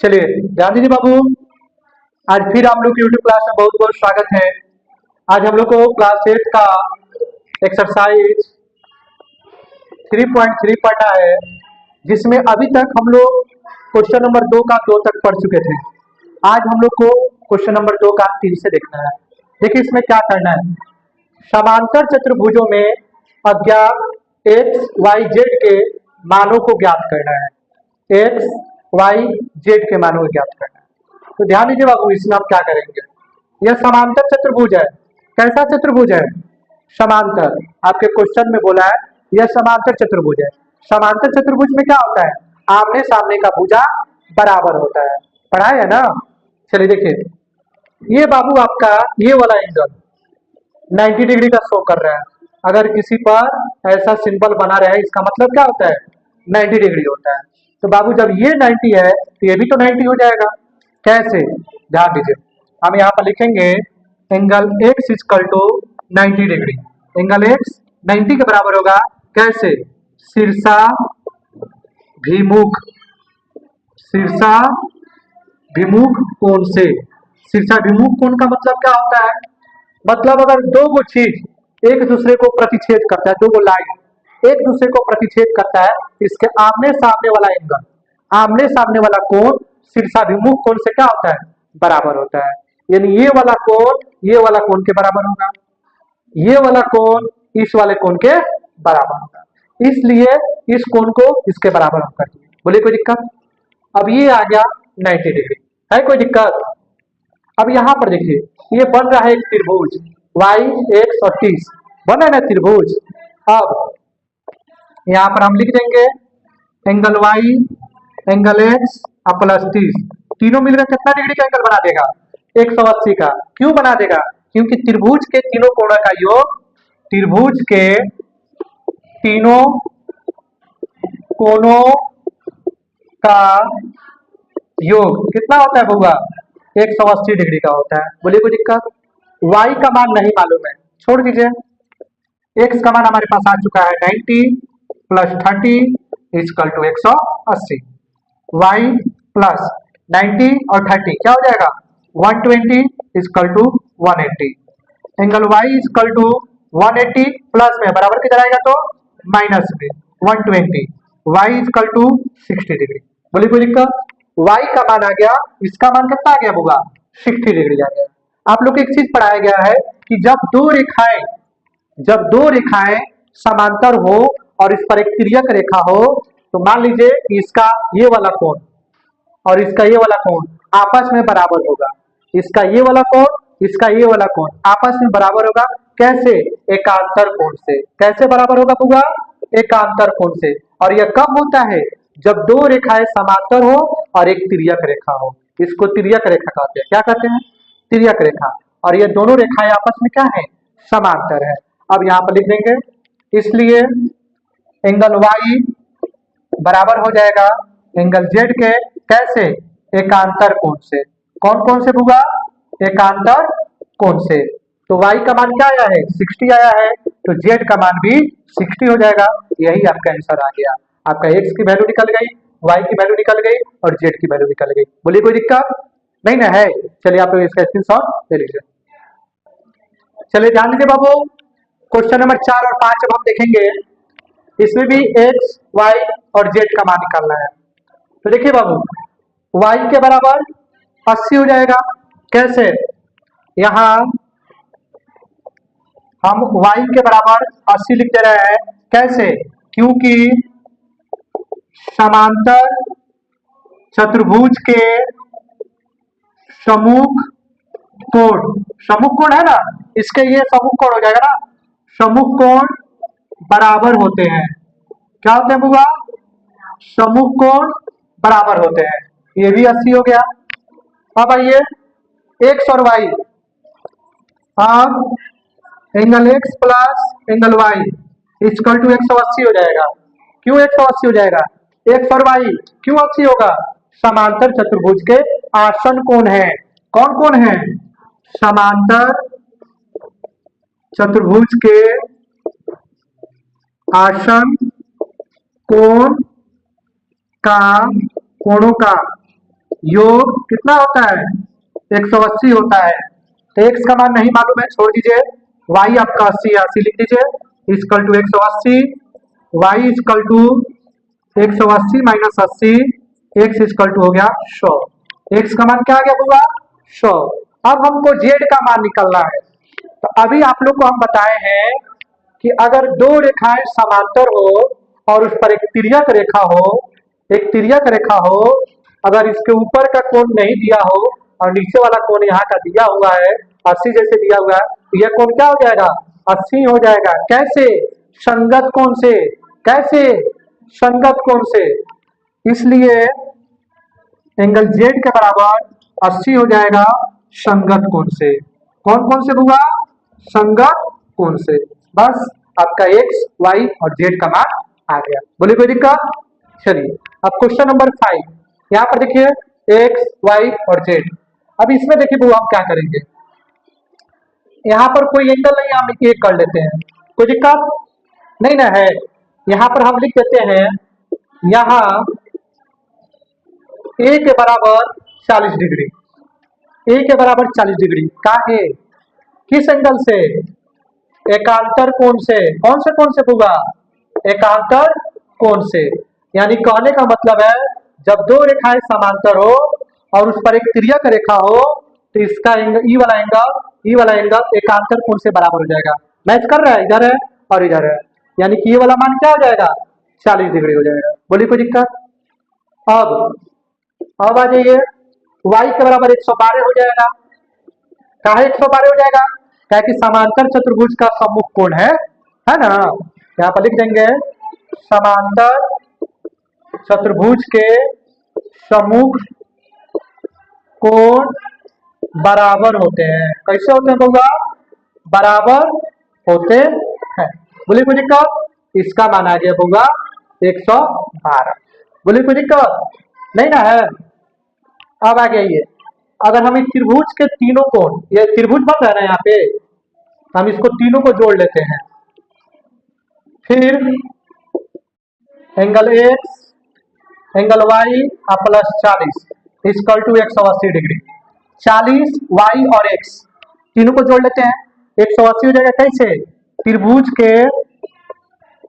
चलिए ध्यान दीजिए बाबू, आज फिर आप लोग की यूट्यूब क्लास में बहुत बहुत स्वागत है। आज हम लोग को क्लास 8 का एक्सरसाइज 3.3 पढ़ना है, जिसमें अभी तक हम लोग क्वेश्चन नंबर 2 का 2 तक पढ़ चुके थे। आज हम लोग को क्वेश्चन नंबर 2 का 3 से देखना है। देखिए इसमें क्या करना है, समांतर चतुर्भुजों में अज्ञात एक्स वाई जेड के मानों को ज्ञात करना है। एक्स वाई जेड के मानों को ज्ञात करना है। तो ध्यान दीजिए बाबू, इसमें हम क्या करेंगे, यह समांतर चतुर्भुज है। कैसा चतुर्भुज है? समांतर। आपके क्वेश्चन में बोला है यह समांतर चतुर्भुज है। समांतर चतुर्भुज में क्या होता है, आमने सामने का भुजा बराबर होता है। पढ़ा है ना? चलिए देखिए, ये बाबू आपका ये वाला एंगल 90 डिग्री का शो कर रहा है। अगर किसी पर ऐसा सिंबल बना रहे, इसका मतलब क्या होता है, 90 डिग्री होता है। तो बाबू जब ये 90 है तो ये भी तो 90 हो जाएगा। कैसे? ध्यान दीजिए, हम यहाँ पर लिखेंगे angle x equal to 90 degree. Angle x 90 के बराबर होगा। कैसे? शीर्षा भिमुख, शीर्षा भिमुख कोण से। शीर्षा भिमुख कोण का मतलब क्या होता है, मतलब अगर दो गो चीज एक दूसरे को प्रतिच्छेद करता है, दो गो लाइन एक दूसरे को प्रतिच्छेद करता है, इसके आमने सामने वाला एंगल, आमने सामने वाला कोण शीर्षाभिमुख कोण से क्या होता है, बराबर होता है। यानी ये वाला कोण ये वाला कोण के बराबर होगा, ये वाला कोण इस वाले कोण के बराबर होगा। इसलिए इस कोण को इसके बराबर हम कर दिए। बोलिए कोई दिक्कत? अब ये आ गया 90 डिग्री, है कोई दिक्कत? अब यहाँ पर देखिए, ये बन रहा है एक त्रिभुज y x और 30 बन रहा है ना त्रिभुज। अब यहाँ पर हम लिख देंगे एंगल y एंगल x और प्लस 30, तीनों मिलकर कितना डिग्री का एंगल बना देगा, 180 का। क्यों बना देगा? क्योंकि त्रिभुज के तीनों कोणों का योग, त्रिभुज के तीनों कोणों का योग कितना होता है बउआ, 180 डिग्री का होता है। बोलिए कोई दिक्कत? y का मान नहीं मालूम है, छोड़ दीजिए। x का मान हमारे पास आ चुका है 90 plus 30 equal to 180। y plus 90 और 30 क्या हो जाएगा, 120 equal to 180। Angle y equal to 180 plus में बराबर किधर आएगा तो माइनस में 120, y इक्वल टू 60 डिग्री। बोलिए कोई दिक्कत? y का मान आ गया, इसका मान कितना आ गया होगा, 60 डिग्री आ गया। आप लोग को एक चीज पढ़ाया गया है कि जब दो रेखाएं समांतर हो और इस पर एक तिर्यक रेखा हो, तो मान लीजिए कि इसका ये वाला कोण और इसका ये वाला कोण आपस में बराबर होगा। इसका ये वाला कोण इसका ये वाला कोण आपस में बराबर होगा। कैसे? एकांतर कोण से। कैसे बराबर होगा बुआ? एकांतर कोण से। और यह कब होता है, जब दो रेखाएं समांतर हो और एक तिर्यक रेखा हो। इसको तिर्यक रेखा कहते हैं। क्या कहते हैं? तिर्यक रेखा। और ये दोनों रेखाएं आपस में क्या है, समांतर है। अब यहाँ पर लिख देंगे, इसलिए एंगल y बराबर हो जाएगा एंगल z के। कैसे? एकांतर कोण से। कौन कौन से बुआ? एकांतर कोण से। तो y का मान क्या आया है, 60 आया है, तो z का मान भी 60 हो जाएगा। यही आपका आंसर आ गया। आपका x की वैल्यू निकल गई, y की वैल्यू निकल गई और z की वैल्यू निकल गई। बोलिए कोई दिक्कत नहीं ना है? चलिए आप इसका स्क्रीनशॉट ले लीजिए। चलिए ध्यान दीजिए बाबू, क्वेश्चन नंबर 4 और 5 अब हम देखेंगे। इसमें भी x, y और z का मान निकालना है। तो देखिए बाबू, y के बराबर 80 हो जाएगा। कैसे? यहाँ हम y के बराबर 80 लिख दे रहे हैं। कैसे? क्योंकि समांतर चतुर्भुज के सम्मुख कोण है ना, इसके ये सम्मुख कोण हो जाएगा ना, सम्मुख कोण बराबर होते हैं। क्या होते हैं बुआ? सम्मुख कोण बराबर होते हैं। ये भी 80 हो गया। अब आइए x और y, अब angle x plus angle y equal to 180 हो जाएगा। क्यों 180 हो जाएगा? x और y क्यों 80 होगा? समांतर चतुर्भुज के आसन कोण है। कौन कौन है? समांतर चतुर्भुज के आसन कोण का कोणों का योग कितना होता है 180 होता है। तो x का मान नहीं मालूम है, छोड़ दीजिए। y आपका 80 है, 80 लिख दीजिए, equal to 180। y equal to 180 minus 80, x equal to हो गया 100। x का मान क्या आ गया होगा 100। अब हमको z का मान निकालना है। तो अभी आप लोग को हम बताए हैं कि अगर दो रेखाएं समांतर हो और उस पर एक तिर्यक रेखा हो, एक तिर्यक रेखा हो, अगर इसके ऊपर का कोण नहीं दिया हो और नीचे वाला कोण यहाँ का दिया हुआ है 80 जैसे दिया हुआ है, तो यह कोण क्या हो जाएगा 80 हो जाएगा। कैसे? संगत कोण से। कैसे? संगत कोण से। इसलिए एंगल जेड के बराबर 80 हो जाएगा संगत कोण से। कौन कौन से होगा? संगत कोण से। बस आपका एक्स वाई और जेड का मान आ गया। बोलिए कोई दिक्कत? चलिए अब क्वेश्चन नंबर 5, यहाँ पर देखिए एक्स वाई और जेड। अब इसमें देखिए वो हम क्या करेंगे, यहाँ पर कोई एंगल नहीं, हम एक कर लेते हैं, कोई दिक्कत नहीं ना है। यहाँ पर हम लिख देते हैं, यहाँ ए के बराबर 40 डिग्री, ए के बराबर 40 डिग्री का है किस एंगल से? एकांतर कोण से। कौन से कोण से होगा? एकांतर कोण से। यानी कहने का मतलब है जब दो रेखाएं समांतर हो और उस पर एक तिर्यक रेखा हो तो इसका एंगल ई वाला एंगल एकांतर कोण से बराबर हो जाएगा। मैच कर रहा है, इधर है और इधर है, यानी कि ये वाला मान क्या हो जाएगा 40 डिग्री हो जाएगा। बोलिए कोई दिक्कत? अब आ जाइए, y के बराबर 112 हो जाएगा। काहे 112 हो जाएगा? क्या कि समांतर चतुर्भुज का सम्मुख कोण है ना। यहाँ पर लिख देंगे समांतर चतुर्भुज के सम्मुख कोण बराबर होते हैं। कैसे होते हैं बउआ? बराबर होते हैं। बोलिए कोई दिक्कत? इसका मान आ गया बउआ 112। बोलिए कोई दिक्कत नहीं ना है। अब आ गया ये, अगर हम इस त्रिभुज के तीनों कोण, ये त्रिभुज बन रहा है ना यहाँ पे, हम इसको तीनों को जोड़ लेते हैं। फिर angle x angle y plus 40 equal to 180 degree. 40 y और एक्स तीनों को जोड़ लेते हैं, 180 हो जाएगा। कैसे? त्रिभुज के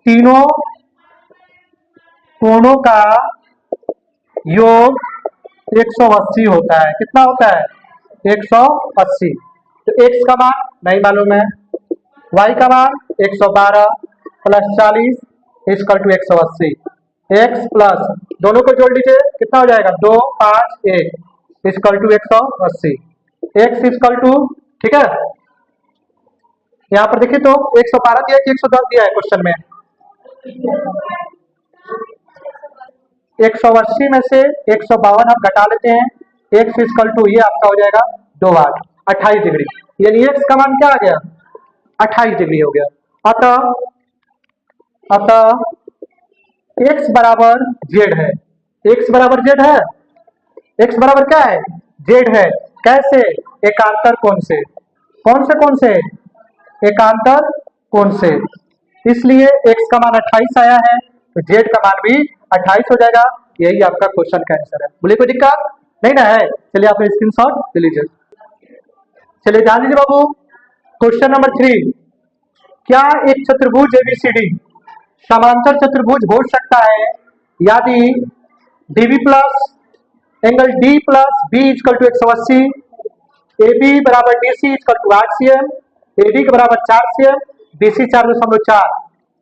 तीनों कोणों का योग 180 होता है। कितना होता है? 180। तो x का मान नहीं मालूम है, y का मान 112 plus 40 equal to 180। x plus दोनों को जोड़ लीजिए, कितना हो जाएगा 2 5 1 equal to 180। x equal to, ठीक है, यहाँ पर देखिए तो 112 दिया कि 110 दिया है क्वेश्चन में? 180 में से 152 हम घटा लेते हैं, x इक्वल टू ये आपका हो जाएगा 2 8 28 डिग्री। यानी x का मान क्या आ गया 28 डिग्री हो गया। अतः x बराबर z है। x बराबर z है, x बराबर क्या है z है। कैसे? एकांतर कोण से। कौन से कोण से? एकांतर कोण से। इसलिए x का मान 28 आया है तो z का मान भी 28 हो जाएगा। यही आपका क्वेश्चन का आंसर है। बोलिए कोई दिक्कत नहीं ना है। चलिए आप स्क्रीनशॉट ले लीजिए। चलिए ध्यान दीजिए बाबू, क्वेश्चन नंबर 3, क्या एक चतुर्भुज एबीसीडी समांतर चतुर्भुज हो सकता है यदि DB plus angle D plus B equal to 180, A B बराबर D C equal to 8 cm, A D के बराबर 4 cm, बी सी 4.4,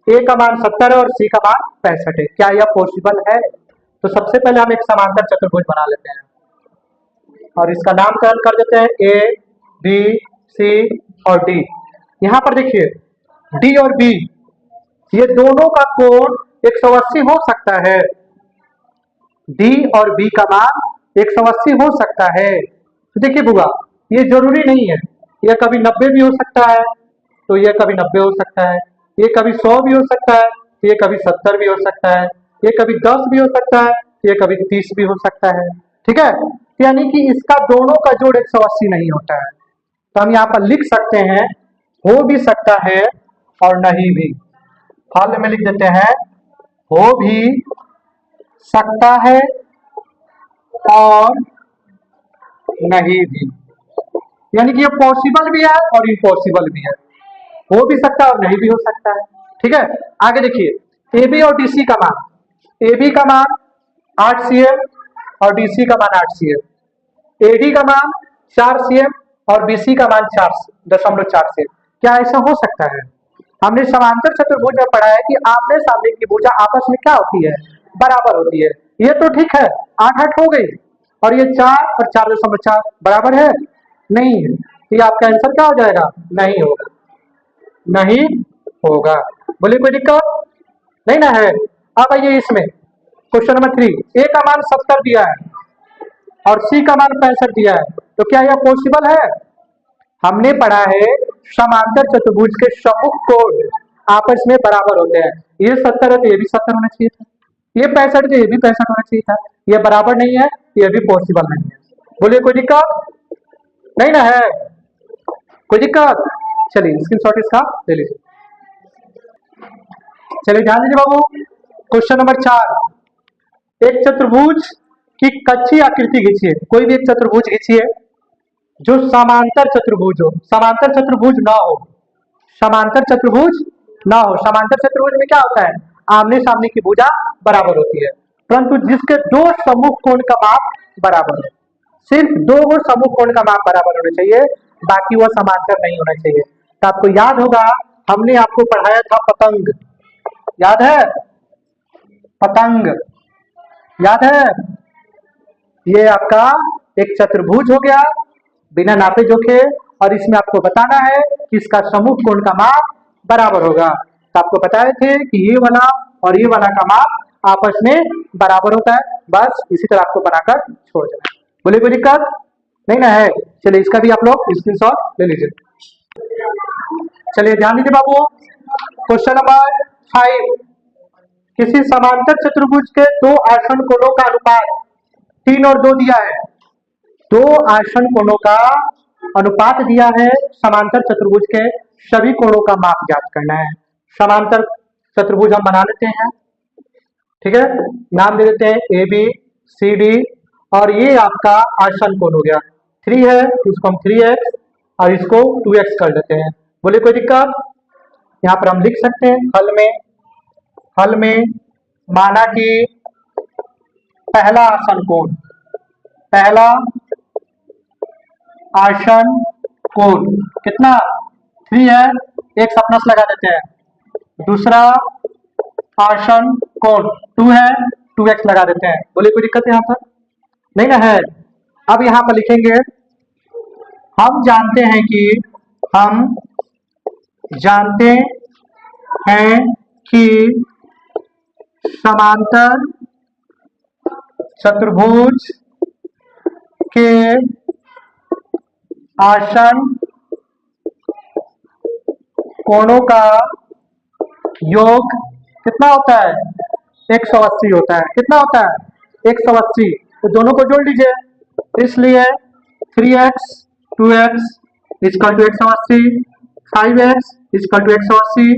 ए का मान 70 है और सी का मान 65 है। क्या यह पॉसिबल है? तो सबसे पहले हम एक समांतर चतुर्भुज बना लेते हैं और इसका नामकरण कर देते हैं ए बी सी और डी। यहाँ पर देखिए डी और बी ये दोनों का कोण 180 हो सकता है। डी और बी का मान 180 हो सकता है। तो देखिए बुआ, ये जरूरी नहीं है, यह कभी 90 भी हो सकता है, तो यह कभी 90 हो सकता है, ये कभी 100 भी हो सकता है, ये कभी 70 भी हो सकता है, ये कभी 10 भी हो सकता है, ये कभी 30 भी हो सकता है। ठीक है, यानी कि इसका दोनों का जोड़ 180 नहीं होता है। तो हम यहाँ पर लिख सकते हैं हो भी सकता है और नहीं भी। फल में लिख देते हैं हो भी सकता है और नहीं भी, यानी कि ये पॉसिबल भी है और इम्पॉसिबल भी है, हो भी सकता है और नहीं भी हो सकता है। ठीक है, आगे देखिए ए बी और डी सी का मान, ए बी का मान 8 cm और डी सी का मान 8 cm, ए डी का मान 4 cm और बी सी का मान 4.4 cm। क्या ऐसा हो सकता है? हमने समांतर चतुर्भुज में पढ़ा है कि आमने सामने की भुजा आपस में क्या होती है, बराबर होती है। ये तो ठीक है, 8 हो गई, और ये 4 और 4.4 बराबर है, नहीं है, तो ये आपका आंसर क्या हो जाएगा? नहीं होगा, नहीं होगा। बोलिए कोई दिक्कत नहीं ना है। अब आइए इसमें क्वेश्चन नंबर 3, ए का मान 70 दिया है और सी का मान 65 दिया है, तो क्या यह पॉसिबल है? हमने पढ़ा है समांतर चतुर्भुज के सम्मुख कोण आपस में बराबर होते हैं। ये 70 है तो ये भी 70 होना चाहिए था, ये 65 तो ये भी 65 होना चाहिए था। ये बराबर नहीं है, ये भी पॉसिबल नहीं है। बोलिए कोई दिक्कत नहीं ना है, कोई दिक्कत? चलिए स्क्रीनशॉट इसका ले लीजिए। चलिए ध्यान दीजिए बाबू, क्वेश्चन नंबर 4, एक चतुर्भुज की कच्ची आकृति खींचिए। कोई भी एक चतुर्भुज खींचिए जो समांतर चतुर्भुज हो, समांतर चतुर्भुज ना हो, समांतर चतुर्भुज ना हो। समांतर चतुर्भुज में क्या होता है? आमने सामने की भुजा बराबर होती है, परंतु जिसके दो सम्मुख कोण का माप बराबर है। सिर्फ दो सम्मुख कोण का माप बराबर होना चाहिए, बाकी वह समांतर नहीं होना चाहिए। तो आपको याद होगा हमने आपको पढ़ाया था पतंग, याद है? पतंग याद है? ये आपका एक चतुर्भुज हो गया बिना नापे जोखे, और इसमें आपको बताना है कि इसका सम्मुख कोण का माप बराबर होगा। तो आपको बताए थे कि ये वाला और ये वाला का माप आपस में बराबर होता है, बस इसी तरह आपको बनाकर छोड़ देना। बोले कोई दिक्कत नहीं ना है? चलिए इसका भी आप लोग स्क्रीनशॉट ले लीजिए। चलिए ध्यान दीजिए बाबू, क्वेश्चन नंबर 5, किसी समांतर चतुर्भुज के दो आसन्न कोणों का अनुपात 3 और 2 दिया है। दो आसन्न कोणों का अनुपात दिया है, समांतर चतुर्भुज के सभी कोणों का माप ज्ञात करना है। समांतर चतुर्भुज हम बना लेते हैं, ठीक है, नाम दे देते हैं ए बी सी डी, और ये आपका आसन्न कोण हो गया 3 है, तो इसको हम 3x और इसको 2x कर देते हैं। बोले कोई दिक्कत? यहाँ पर हम लिख सकते हैं हल में माना कि पहला आसन्न कोण, पहला आसन्न कोण कितना 3 है, एक अपना लगा देते हैं। दूसरा आसन्न कोण 2 है, 2x लगा देते हैं। बोले कोई दिक्कत है यहाँ पर? नहीं ना है। अब यहाँ पर लिखेंगे हम जानते हैं कि समांतर चतुर्भुज के आसन्न कोणों का योग कितना होता है? 180 होता है। कितना होता है? 180। तो दोनों को जोड़ लीजिए, इसलिए 3x 2x equal to 180, 5x equal to 180,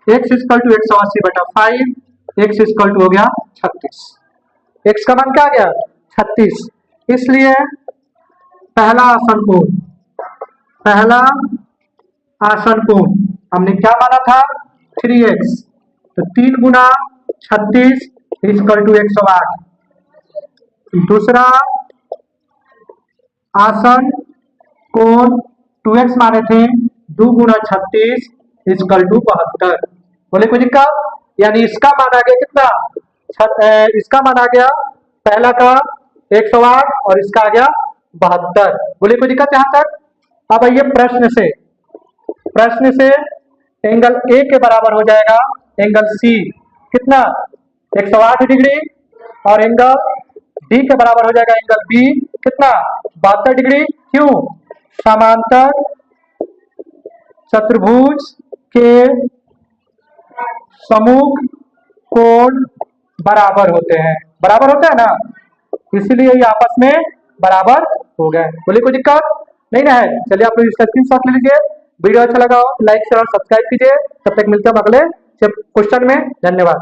x equal to 180 बटा 5, x इक्वल टू हो गया 36। x का मान क्या आ गया? 36। इसलिए पहला आसन्न कोण हमने क्या माना था? 3x, तो 3 गुना 36 इक्वल टू 108। दूसरा आसन्न कोण 2x माने थे, 2 गुना 36 इक्वल टू 72। बोले कोई दिक्कत? यानी इसका मान आ गया कितना? इसका मान आ गया पहला का 108 और इसका आ गया 72। बोले कोई दिक्कत यहां तक? अब आइए प्रश्न से एंगल ए के बराबर हो जाएगा एंगल सी, कितना? 108 डिग्री, और एंगल डी के बराबर हो जाएगा एंगल बी, कितना? 72 डिग्री। क्यों? समांतर चतुर्भुज के सम्मुख कोण बराबर होते हैं, बराबर होता है ना, इसीलिए ये आपस में बराबर हो गए। बोलिए कोई दिक्कत नहीं ना है? चलिए आप लोग इसका स्क्रीनशॉट ले लीजिए। वीडियो अच्छा लगा हो लाइक शेयर और सब्सक्राइब कीजिए। तब तक मिलते हैं अगले क्वेश्चन में। धन्यवाद।